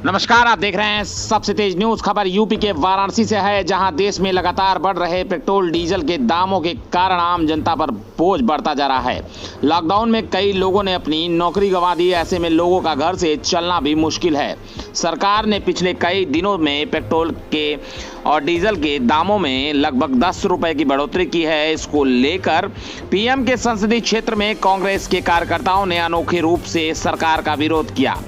नमस्कार, आप देख रहे हैं सबसे तेज न्यूज। खबर यूपी के वाराणसी से है, जहां देश में लगातार बढ़ रहे पेट्रोल डीजल के दामों के कारण आम जनता पर बोझ बढ़ता जा रहा है। लॉकडाउन में कई लोगों ने अपनी नौकरी गंवा दी। ऐसे में लोगों का घर से चलना भी मुश्किल है। सरकार ने पिछले कई दिनों में पेट्रोल के और डीजल के दामों में लगभग 10 रुपए की बढ़ोतरी की है। इसको लेकर पीएम के संसदीय क्षेत्र में कांग्रेस के कार्यकर्ताओं ने अनोखे रूप से सरकार का विरोध किया।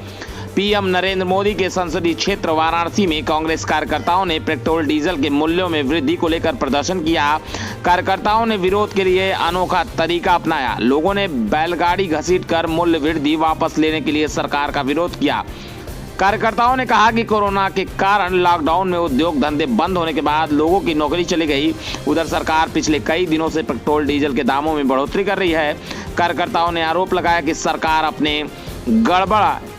पीएम नरेंद्र मोदी के संसदीय क्षेत्र वाराणसी में कांग्रेस कार्यकर्ताओं ने पेट्रोल डीजल के मूल्यों में वृद्धि को लेकर प्रदर्शन किया। कार्यकर्ताओं ने विरोध के लिए अनोखा तरीका अपनाया। लोगों ने बैलगाड़ी घसीटकर मूल्य वृद्धि वापस लेने के लिए सरकार का विरोध किया। कार्यकर्ताओं ने कहा कि कोरोना के कारण लॉकडाउन में उद्योग धंधे बंद होने के बाद लोगों की नौकरी चली गई। उधर सरकार पिछले कई दिनों से पेट्रोल डीजल के दामों में बढ़ोतरी कर रही है। कार्यकर्ताओं ने आरोप लगाया कि सरकार अपने गड़बड़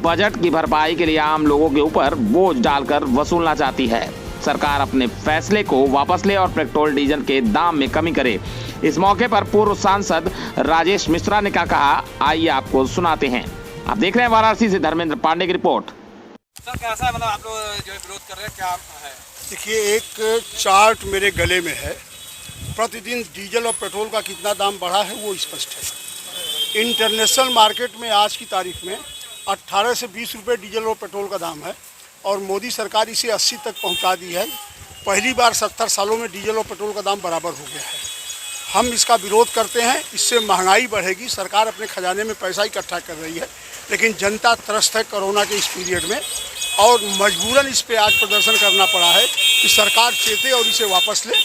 बजट की भरपाई के लिए आम लोगों के ऊपर बोझ डालकर वसूलना चाहती है। सरकार अपने फैसले को वापस ले और पेट्रोल डीजल के दाम में कमी करे। इस मौके पर पूर्व सांसद राजेश मिश्रा ने क्या कहा, आइए आपको सुनाते हैं। आप देख रहे हैं वाराणसी से धर्मेंद्र पांडे की रिपोर्ट। सर कैसा है, मतलब आप लोग जो विरोध कर रहे हैं क्या है? देखिए, एक चार्ट मेरे गले में है। प्रतिदिन डीजल और पेट्रोल का कितना दाम बढ़ा है वो स्पष्ट है। इंटरनेशनल मार्केट में आज की तारीख में 18 से 20 रुपये डीजल और पेट्रोल का दाम है और मोदी सरकार इसे 80 तक पहुंचा दी है। पहली बार 70 सालों में डीजल और पेट्रोल का दाम बराबर हो गया है। हम इसका विरोध करते हैं। इससे महंगाई बढ़ेगी। सरकार अपने खजाने में पैसा इकट्ठा कर रही है, लेकिन जनता त्रस्त है कोरोना के इस पीरियड में और मजबूरन इस पे आज प्रदर्शन करना पड़ा है कि सरकार चेते और इसे वापस ले,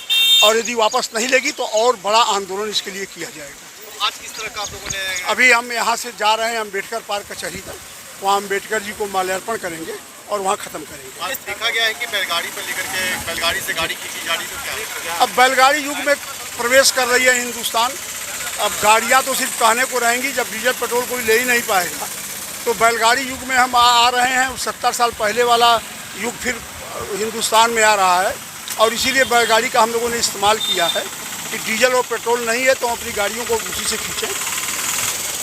और यदि वापस नहीं लेगी तो और बड़ा आंदोलन इसके लिए किया जाएगा। आज किस तरह का आप लोगों ने? अभी हम यहाँ से जा रहे हैं अम्बेडकर पार्क कचहरी तक। वहाँ अम्बेडकर जी को माल्यार्पण करेंगे और वहाँ ख़त्म करेंगे। आज देखा गया है कि बैलगाड़ी पर लेकर के बैलगाड़ी से गाड़ी खींची जा रही, तो क्या अब बैलगाड़ी युग में प्रवेश कर रही है हिंदुस्तान। अब गाड़ियाँ तो सिर्फ कहने को रहेंगी, जब डीजल पेट्रोल कोई ले ही नहीं पाएगा। तो बैलगाड़ी युग में हम आ रहे हैं। 70 साल पहले वाला युग फिर हिंदुस्तान में आ रहा है और इसीलिए बैलगाड़ी का हम लोगों ने इस्तेमाल किया है कि डीजल और पेट्रोल नहीं है तो अपनी गाड़ियों को उसी से खींचें,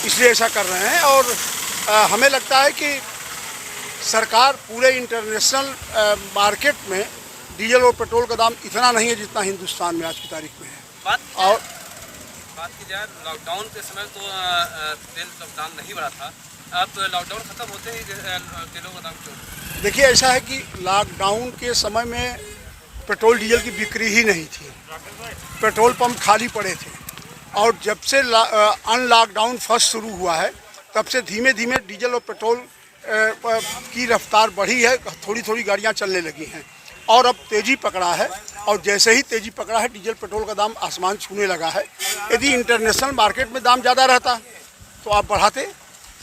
इसलिए ऐसा कर रहे हैं। और हमें लगता है कि सरकार पूरे इंटरनेशनल मार्केट में डीजल और पेट्रोल का दाम इतना नहीं है जितना हिंदुस्तान में आज की तारीख में है। बात की जाए लॉकडाउन के समय तो तेल का दाम नहीं बढ़ा था। अब लॉकडाउन खत्म होते ही तेलों का दाम क्यों? देखिए, ऐसा है कि लॉकडाउन के समय में पेट्रोल डीजल की बिक्री ही नहीं थी। पेट्रोल पंप खाली पड़े थे और जब से अनलॉकडाउन फर्स्ट शुरू हुआ है तब से धीमे धीमे डीजल और पेट्रोल की रफ्तार बढ़ी है। थोड़ी थोड़ी गाड़ियां चलने लगी हैं और अब तेज़ी पकड़ा है। और जैसे ही तेज़ी पकड़ा है डीजल पेट्रोल का दाम आसमान छूने लगा है। यदि इंटरनेशनल मार्केट में दाम ज़्यादा रहता तो आप बढ़ाते,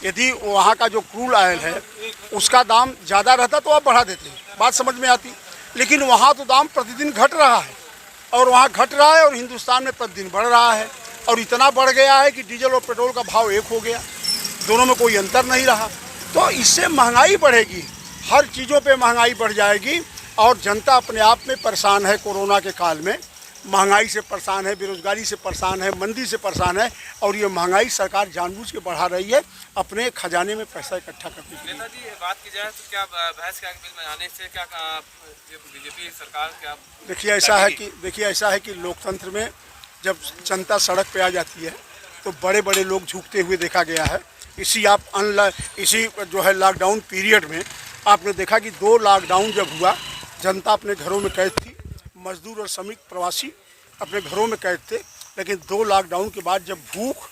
यदि वहाँ का जो क्रूड ऑयल है उसका दाम ज़्यादा रहता तो आप बढ़ा देते, बात समझ में आती। लेकिन वहाँ तो दाम प्रतिदिन घट रहा है और वहाँ घट रहा है और हिंदुस्तान में प्रतिदिन बढ़ रहा है और इतना बढ़ गया है कि डीजल और पेट्रोल का भाव एक हो गया, दोनों में कोई अंतर नहीं रहा। तो इससे महंगाई बढ़ेगी, हर चीज़ों पे महंगाई बढ़ जाएगी और जनता अपने आप में परेशान है। कोरोना के काल में महंगाई से परेशान है, बेरोजगारी से परेशान है, मंदी से परेशान है और ये महंगाई सरकार जानबूझ के बढ़ा रही है अपने खजाने में पैसा इकट्ठा करने के लिए। नेताजी, बात की जाए तो क्या बहस के बिल में आने से क्या बीजेपी सरकार क्या? देखिए, ऐसा है कि लोकतंत्र में जब जनता सड़क पे आ जाती है तो बड़े बड़े लोग झुकते हुए देखा गया है। इसी जो है लॉकडाउन पीरियड में आपने देखा कि 2 लॉकडाउन जब हुआ, जनता अपने घरों में कैद थी। मजदूर और श्रमिक प्रवासी अपने घरों में कैद थे। लेकिन 2 लॉकडाउन के बाद जब भूख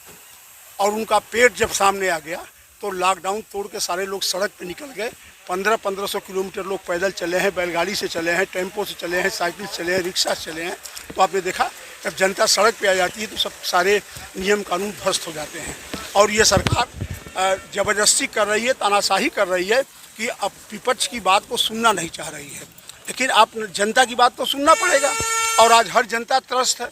और उनका पेट जब सामने आ गया तो लॉकडाउन तोड़ के सारे लोग सड़क पे निकल गए। 1500 किलोमीटर लोग पैदल चले हैं, बैलगाड़ी से चले हैं, टेम्पो से चले हैं, साइकिल से चले हैं, रिक्शा से चले हैं। तो आपने देखा जब जनता सड़क पे आ जाती है तो सब सारे नियम कानून ध्वस्त हो जाते हैं। और ये सरकार ज़बरदस्ती कर रही है, तानाशाही कर रही है कि अब विपक्ष की बात को सुनना नहीं चाह रही है। लेकिन आप जनता की बात तो सुनना पड़ेगा और आज हर जनता त्रस्त है,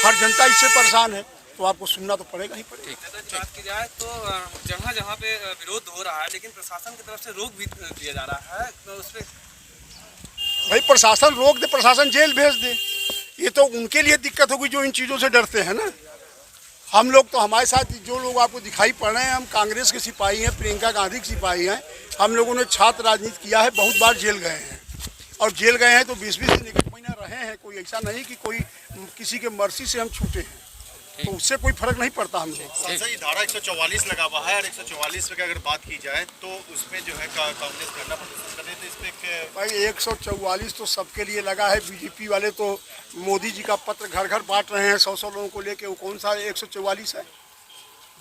हर जनता इससे परेशान है, तो आपको सुनना तो पड़ेगा ही पड़ेगा। बात की जाए तो जहाँ जहाँ पे विरोध हो रहा है लेकिन प्रशासन की तरफ से रोक भी दिया जा रहा है, तो उस पर भाई प्रशासन रोक दे, प्रशासन जेल भेज दे। ये तो उनके लिए दिक्कत होगी जो इन चीज़ों से डरते हैं ना। हम लोग तो हमारे साथ जो लोग आपको दिखाई पड़ रहे हैं, हम कांग्रेस के सिपाही हैं, प्रियंका गांधी के सिपाही हैं। हम लोगों ने छात्र राजनीति किया है, बहुत बार जेल गए हैं और जेल गए हैं तो 20-20 दिन 1 महीना रहे हैं। कोई ऐसा नहीं कि कोई किसी के मर्जी से हम छूटे हैं, तो उससे कोई फर्क नहीं पड़ता हम लोग। सही धारा 144 लगा हुआ है और 144 पे अगर बात की जाए तो उसमें जो है कांग्रेस धरना प्रदर्शन कर रहे थे। इस पे भाई 144 तो सबके लिए लगा है। बीजेपी वाले तो मोदी जी का पत्र घर घर बांट रहे हैं 100-100 लोगों को लेके। वो कौन सा 144 है?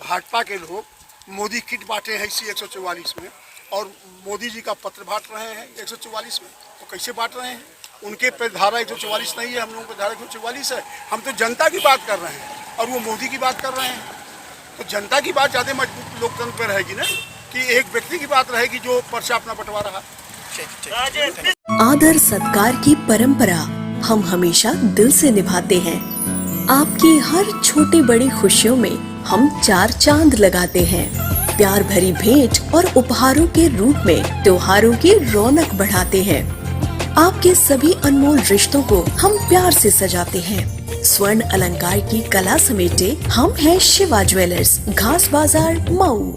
भाजपा के लोग मोदी किट बांटे हैं इसी 144 में और मोदी जी का पत्र बांट रहे हैं 144 में। तो कैसे बांट रहे हैं? उनके पे धारा 144 नहीं है, हम लोगों पे धारा 144 है। हम तो जनता की बात कर रहे हैं और वो मोदी की बात कर रहे हैं। तो जनता की बात ज़्यादा मजबूत लोकतंत्र पे रहेगी ना कि एक व्यक्ति की बात रहेगी जो पर्चा अपना बंटवा रहा। आदर सत्कार की परंपरा हम हमेशा दिल से निभाते हैं। आपकी हर छोटी बड़ी खुशियों में हम 4 चांद लगाते हैं। प्यार भरी भेंट और उपहारों के रूप में त्योहारों की रौनक बढ़ाते हैं। आपके सभी अनमोल रिश्तों को हम प्यार से सजाते हैं। स्वर्ण अलंकार की कला समेटे हम हैं शिवा ज्वेलर्स, घास बाजार, मऊ।